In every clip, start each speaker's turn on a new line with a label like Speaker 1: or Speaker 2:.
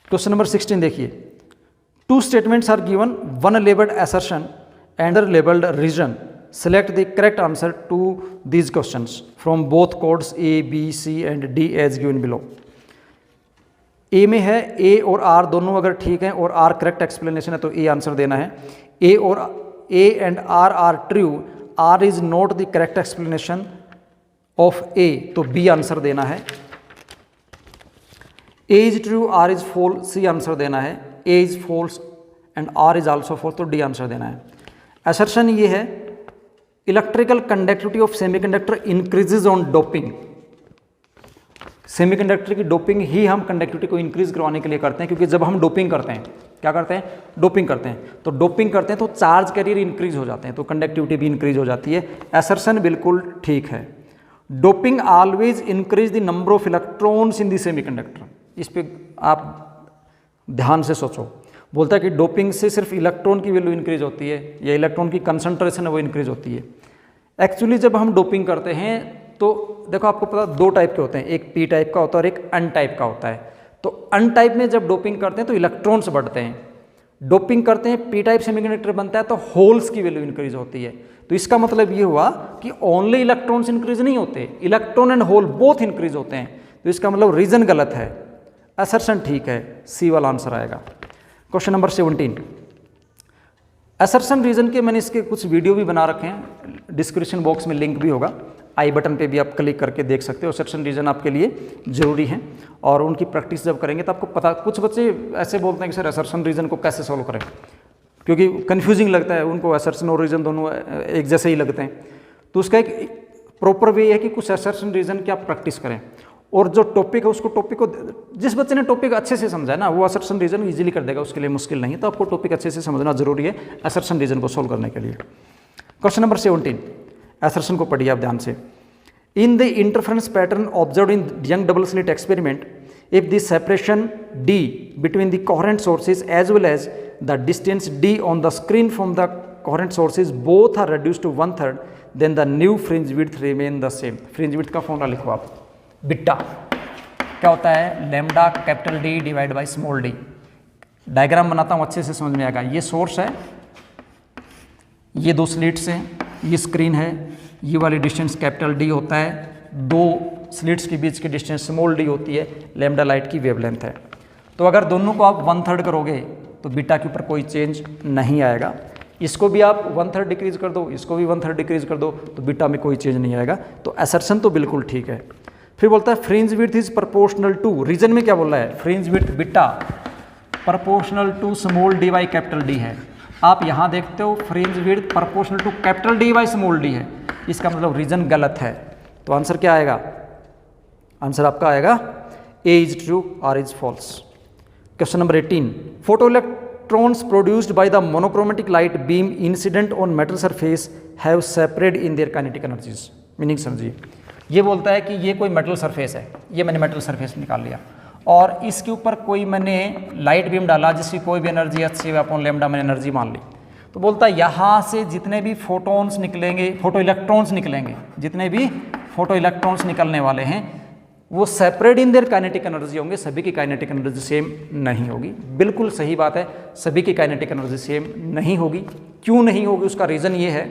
Speaker 1: Question number 16 देखिए, two statements are given, one labelled assertion and other labeled reason. Select the correct answer to these questions from both codes A, B, C and D as given below. ए में है A और are दोनों अगर ठीक हैं और are correct explanation है तो ए आंसर देना है। ए और A and R R true, R is not the correct explanation of A, तो बी आंसर देना है। A is true, R is false, C answer देना है। A is false and R is also false, तो D answer देना है। Assertion ये है, electrical conductivity of semiconductor increases on doping. Semiconductor की डोपिंग ही हम कंडक्टिविटी को इंक्रीज करवाने के लिए करते हैं, क्योंकि जब हम डोपिंग करते हैं, क्या करते हैं, डोपिंग करते हैं, तो डोपिंग करते हैं तो चार्ज कैरियर इंक्रीज हो जाते हैं, तो कंडक्टिविटी भी इंक्रीज हो जाती है। असर्शन बिल्कुल ठीक है। Doping always increase the number of electrons in the semiconductor. इस पे आप ध्यान से सोचो। बोलता है कि डोपिंग से सिर्फ इलेक्ट्रॉन की वैल्यू इंक्रीज होती है या इलेक्ट्रॉन की कंसंट्रेशन है वो इंक्रीज होती है। एक्चुअली जब हम डोपिंग करते हैं तो देखो आपको पता दो टाइप के होते हैं, एक पी टाइप का होता है और एक एन टाइप का होता है। तो एन टाइप में जब डोपिंग करते हैं तो इलेक्ट्रॉन्स बढ़ते हैं, डोपिंग करते हैं पी टाइप सेमीकंडक्टर बनता है तो होल्स की वैल्यू इंक्रीज होती है। तो इसका मतलब ये हुआ कि ओनली इलेक्ट्रॉन्स इंक्रीज नहीं होते, electron and hole both increase होते हैं। तो इसका मतलब रीजन गलत है, असर्शन ठीक है, सी वाला आंसर आएगा। क्वेश्चन नंबर 17, असर्शन रीजन के मैंने इसके कुछ वीडियो भी बना रखे हैं, डिस्क्रिप्शन बॉक्स में लिंक भी होगा, आई बटन पे भी आप क्लिक करके देख सकते हो। असर्शन रीजन आपके लिए ज़रूरी है और उनकी प्रैक्टिस जब करेंगे तो आपको पता। कुछ बच्चे ऐसे बोलते हैं कि सर असर्शन रीजन को कैसे सॉल्व करें, क्योंकि कन्फ्यूजिंग लगता है उनको, असर्शन और रीजन दोनों एक जैसे ही लगते हैं। तो उसका एक प्रॉपर वे है कि कुछ असर्शन रीजन की आप प्रैक्टिस करें और जो टॉपिक है उसको, टॉपिक को जिस बच्चे ने टॉपिक अच्छे से समझा है ना वो असर्शन रीजन इजीली कर देगा, उसके लिए मुश्किल नहीं है। तो आपको टॉपिक अच्छे से समझना जरूरी है असर्शन रीजन को सोल्व करने के लिए। क्वेश्चन नंबर 17, असर्शन को पढ़िए आप ध्यान से। In the interference pattern observed in Young double slit experiment, if the separation d between the coherent sources as well as the distance D on the screen from the coherent sources both are reduced to 1/3, then the new fringe width remain the same. Fringe width का formula लिखो आप, beta क्या होता है, lambda capital D divide by small d. Diagram बनाता हूँ अच्छे से समझ में आएगा। ये सोर्स है, ये दो स्लिट्स हैं, ये स्क्रीन है, ये वाली डिस्टेंस कैपिटल डी होता है, दो स्लिट्स के बीच की डिस्टेंस स्मॉल डी होती है, लैम्डा लाइट की वेवलेंथ है। तो अगर दोनों को आप 1/3 करोगे तो बीटा के ऊपर कोई चेंज नहीं आएगा। इसको भी आप 1/3 डिक्रीज कर दो, इसको भी 1/3 डिक्रीज कर दो तो बीटा में कोई चेंज नहीं आएगा। तो असर्शन तो बिल्कुल ठीक है। फिर बोलता है fringe width is proportional to, reason में क्या बोल रहा है, fringe width beta proportional to small d by capital D है। आप यहाँ देखते हो fringe width proportional to capital D by small d है, इसका मतलब रीजन गलत है। तो आंसर क्या आएगा, आंसर आपका आएगा A is true, R is false. Question number 18, photoelectrons produced by the monochromatic light beam incident on metal surface have separate in their kinetic energies. Meaning समझिए, ये बोलता है कि ये कोई मेटल सरफेस है, ये मैंने मेटल सरफेस निकाल लिया और इसके ऊपर कोई मैंने लाइट बीम डाला जिसकी कोई भी एनर्जी अच्छी है अपॉन लैम्डा मैंने एनर्जी मान ली। तो बोलता है यहाँ से जितने भी फोटोन्स निकलेंगे, फोटो इलेक्ट्रॉन्स निकलेंगे, जितने भी फोटो इलेक्ट्रॉन्स निकलने वाले हैं वो separate in their kinetic energy होंगे, सभी की काइनेटिक एनर्जी सेम नहीं होगी। बिल्कुल सही बात है, सभी की काइनेटिक एनर्जी सेम नहीं होगी। क्यों नहीं होगी, उसका रीज़न ये है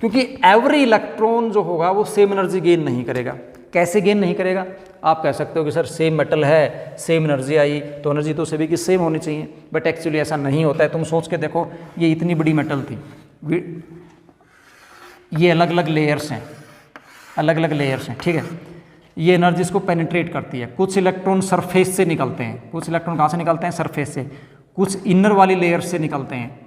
Speaker 1: क्योंकि एवरी इलेक्ट्रॉन जो होगा वो सेम एनर्जी गेन नहीं करेगा। कैसे गेन नहीं करेगा, आप कह सकते हो कि सर सेम मेटल है, सेम एनर्जी आई तो एनर्जी तो सभी की सेम होनी चाहिए, बट एक्चुअली ऐसा नहीं होता है। तुम सोच के देखो, ये इतनी बड़ी मेटल थी, ये अलग अलग लेयर्स हैं, अलग अलग लेयर्स हैं, ठीक है। ये एनर्जी इसको पेनिट्रेट करती है। कुछ इलेक्ट्रॉन सरफेस से निकलते हैं, कुछ इलेक्ट्रॉन कहाँ से निकलते हैं, सरफेस से, कुछ इनर वाली लेयर से निकलते हैं।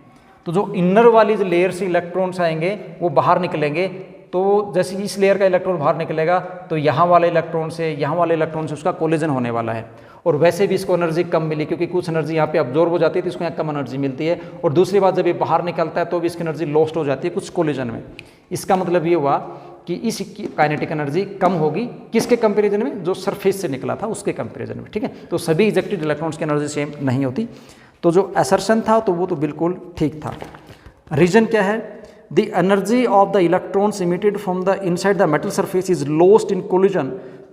Speaker 1: तो जो इनर वाली जो लेयर से इलेक्ट्रॉन्स आएंगे वो बाहर निकलेंगे, तो जैसे इस लेयर का इलेक्ट्रॉन बाहर निकलेगा तो यहाँ वाले इलेक्ट्रॉन से यहाँ वाले इलेक्ट्रॉन से उसका कोलिजन होने वाला है। और वैसे भी इसको एनर्जी कम मिली क्योंकि कुछ एनर्जी यहाँ पे अब्जॉर्ब हो जाती है तो इसको यहाँ कम एनर्जी मिलती है। और दूसरी बात, जब ये बाहर निकलता है तो भी इसकी एनर्जी लॉस्ट हो जाती है कुछ कोलिजन में। इसका मतलब ये हुआ कि इस काइनेटिक एनर्जी कम होगी किसके कंपैरिजन में, जो सरफेस से निकला था उसके कंपैरिजन में, ठीक है। तो सभी इजेक्टेड इलेक्ट्रॉन्स की एनर्जी सेम नहीं होती। तो जो असर्शन था तो वो तो बिल्कुल ठीक था। रीजन क्या है, the energy of the electrons emitted from the inside the metal surface is lost in collision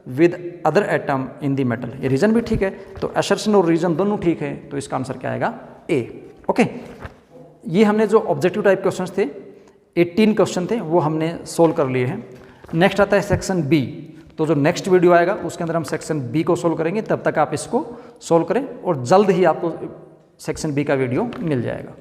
Speaker 1: with other atom in the metal. ये रीजन भी ठीक है, तो असर्शन और रीजन दोनों ठीक है, तो इसका आंसर क्या आएगा ए। ओके, ये हमने जो ऑब्जेक्टिव टाइप क्वेश्चंस थे 18 क्वेश्चन थे वो हमने सोल्व कर लिए हैं। नेक्स्ट आता है सेक्शन बी, तो जो नेक्स्ट वीडियो आएगा उसके अंदर हम सेक्शन बी को सोल्व करेंगे, तब तक आप इसको सोल्व करें और जल्द ही आपको सेक्शन बी का वीडियो मिल जाएगा।